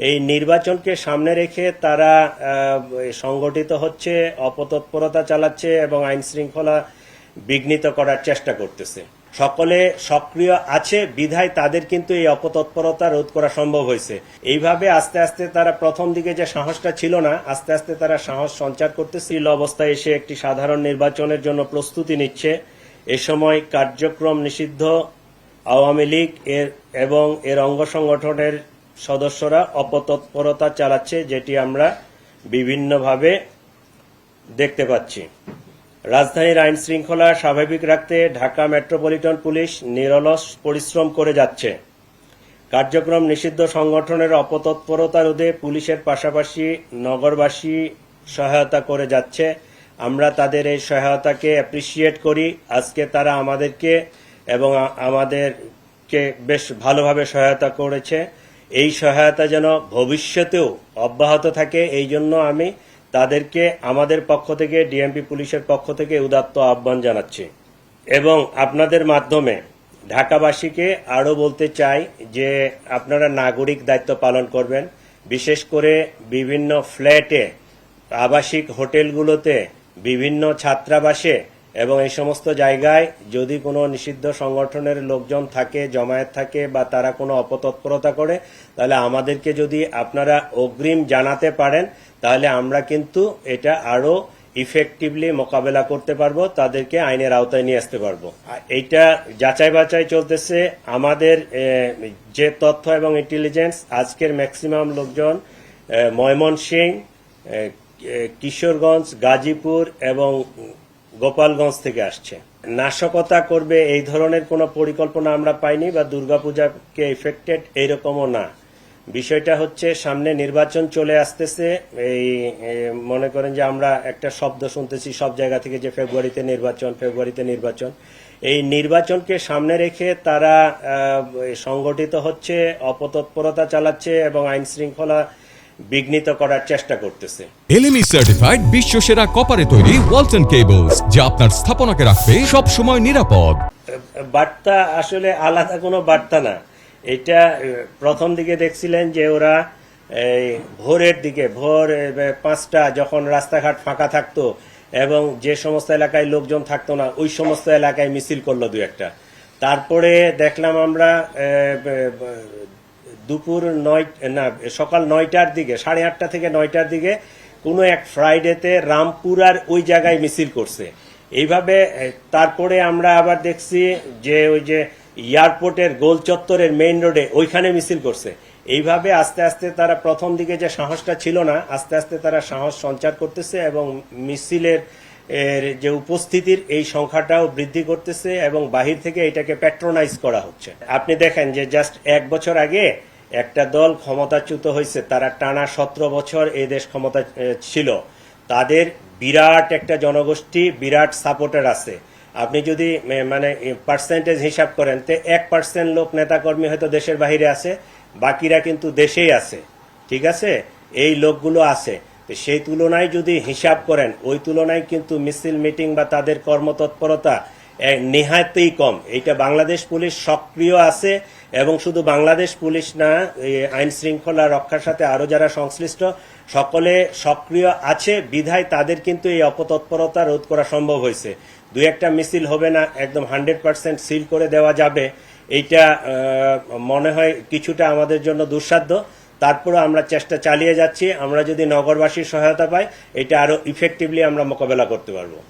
এই নির্বাচনকে সামনে রেখে তারা সংগঠিত হচ্ছে, অপতৎপরতা চালাচ্ছে এবং আইন শৃঙ্খলা বিঘ্নিত করার চেষ্টা করতেছে। সকলে সক্রিয় আছে বিধায় তাদের কিন্তু এই অপতৎপরতা রোধ করা সম্ভব হয়েছে। এইভাবে আস্তে আস্তে তারা প্রথম দিকে যে সাহসটা ছিল না, আস্তে আস্তে তারা সাহস সঞ্চার করতেছিল অবস্থায় এসে একটি সাধারণ নির্বাচনের জন্য প্রস্তুতি নিচ্ছে। এ সময় কার্যক্রম নিষিদ্ধ আওয়ামী লীগ এবং এর অঙ্গ সংগঠনের সদস্যরা অপতৎপরতা চালাচ্ছে, যেটি আমরা বিভিন্নভাবে দেখতে পাচ্ছি। রাজধানীর আইন শৃঙ্খলা স্বাভাবিক রাখতে ঢাকা মেট্রোপলিটন পুলিশ নিরলস পরিশ্রম করে যাচ্ছে। কার্যক্রম নিষিদ্ধ সংগঠনের অপতৎপরতা রোধে পুলিশের পাশাপাশি নগরবাসী সহায়তা করে যাচ্ছে। আমরা তাদের এই সহায়তাকে অ্যাপ্রিসিয়েট করি। আজকে তারা আমাদেরকে এবং আমাদেরকে বেশ ভালোভাবে সহায়তা করেছে। এই সহায়তা যেন ভবিষ্যতেও অব্যাহত থাকে, এই জন্য আমি তাদেরকে আমাদের পক্ষ থেকে, ডিএমপি পুলিশের পক্ষ থেকে উদাত্ত আহ্বান জানাচ্ছি। এবং আপনাদের মাধ্যমে ঢাকাবাসীকে আরও বলতে চাই যে আপনারা নাগরিক দায়িত্ব পালন করবেন। বিশেষ করে বিভিন্ন ফ্ল্যাটে, আবাসিক হোটেলগুলোতে, বিভিন্ন ছাত্রাবাসে এবং এই সমস্ত জায়গায় যদি কোনো নিষিদ্ধ সংগঠনের লোকজন থাকে, জমায়েত থাকে বা তারা কোনো অপতৎপরতা করে, তাহলে আমাদেরকে যদি আপনারা অগ্রিম জানাতে পারেন, তাহলে আমরা কিন্তু এটা আরো ইফেক্টিভলি মোকাবেলা করতে পারবো, তাদেরকে আইনের আওতায় নিয়ে আসতে পারবো। এইটা যাচাই বাছাই চলতেছে। আমাদের যে তথ্য এবং ইন্টেলিজেন্স, আজকের ম্যাক্সিমাম লোকজন ময়মনসিংহ, কিশোরগঞ্জ, গাজীপুর এবং গোপালগঞ্জ থেকে আসছে। নাশকতা করবে এই ধরনের কোনো পরিকল্পনা আমরা পাইনি, বা দুর্গাপূজাকে এফেক্টেড এইরকমও না। বিষয়টা হচ্ছে সামনে নির্বাচন চলে আসতেছে। এই মনে করেন যে আমরা একটা শব্দ শুনতেছি সব জায়গা থেকে যে ফেব্রুয়ারিতে নির্বাচন। এই নির্বাচনকে সামনে রেখে তারা সংগঠিত হচ্ছে, অপতৎপরতা চালাচ্ছে এবং আইন শৃঙ্খলা বিঘ্নিত করার চেষ্টা করতেছে। এলএমই সার্টিফাইড বিশ্বসেরা কপারে তৈরি ওয়ালটন কেবলস, যা আপনার স্থাপনাকে রাখবে সব সময় নিরাপদ। বার্তা আসলে আলাদা কোনো বার্তা না। এটা প্রথম দিকে দেখছিলেন যে ওরা ভোরের দিকে, ভোর 5টা যখন রাস্তাঘাট ফাঁকা থাকতো এবং যে সমস্ত এলাকায় লোকজন থাকতো না, ওই সমস্ত এলাকায় মিছিল করলো দু একটা। তারপরে দেখলাম আমরা সকাল 9টার দিকে, 8:30 থেকে 9টার দিকে কোনো এক ফ্রাইডেতে রামপুরার ওই জায়গায় মিছিল করছে। এইভাবে তারপরে আমরা আবার দেখছি যে ওই যে এয়ারপোর্টের গোল চত্বরের মেইন রোডে ওইখানে মিছিল করছে। এইভাবে আস্তে আস্তে তারা প্রথম দিকে যে সাহসটা ছিল না, আস্তে আস্তে তারা সাহস সঞ্চার করতেছে এবং মিছিলের যে উপস্থিতির এই সংখ্যাটাও বৃদ্ধি করতেছে এবং বাহির থেকে এটাকে প্যাট্রোনাইজ করা হচ্ছে। আপনি দেখেন যে জাস্ট 1 বছর আগে একটা দল ক্ষমতাচ্যুত হয়েছে, তারা টানা 17 বছর এই দেশ ক্ষমতা ছিল। তাদের বিরাট একটা জনগোষ্ঠী, বিরাট সাপোর্টার আছে। আপনি যদি মানে পার্সেন্টেজ হিসাব করেন, তো 1% লোক নেতাকর্মী হয়তো দেশের বাইরে আছে, বাকিরা কিন্তু দেশেই আছে। ঠিক আছে, এই লোকগুলো আছে। সেই তুলনায় যদি হিসাব করেন, ওই তুলনায় কিন্তু মিছিল মিটিং বা তাদের কর্মতৎপরতা নেহাতেই কম। এইটা বাংলাদেশ পুলিশ সক্রিয় আছে এবং শুধু বাংলাদেশ পুলিশ না, আইন শৃঙ্খলা রক্ষার সাথে আরো যারা সংশ্লিষ্ট সকলে সক্রিয় আছে বিধায় তাদের কিন্তু এই অপতৎপরতা রোধ করা সম্ভব হয়েছে। 2-1টা মিছিল হবে না, একদম 100% সিল করে দেওয়া যাবে, এইটা মনে হয় কিছুটা আমাদের জন্য দুঃসাধ্য। তারপরে আমরা চেষ্টা চালিয়ে যাচ্ছি। আমরা যদি নগরবাসীর সহায়তা পাই, এটা আরো ইফেক্টিভলি আমরা মোকাবেলা করতে পারবো।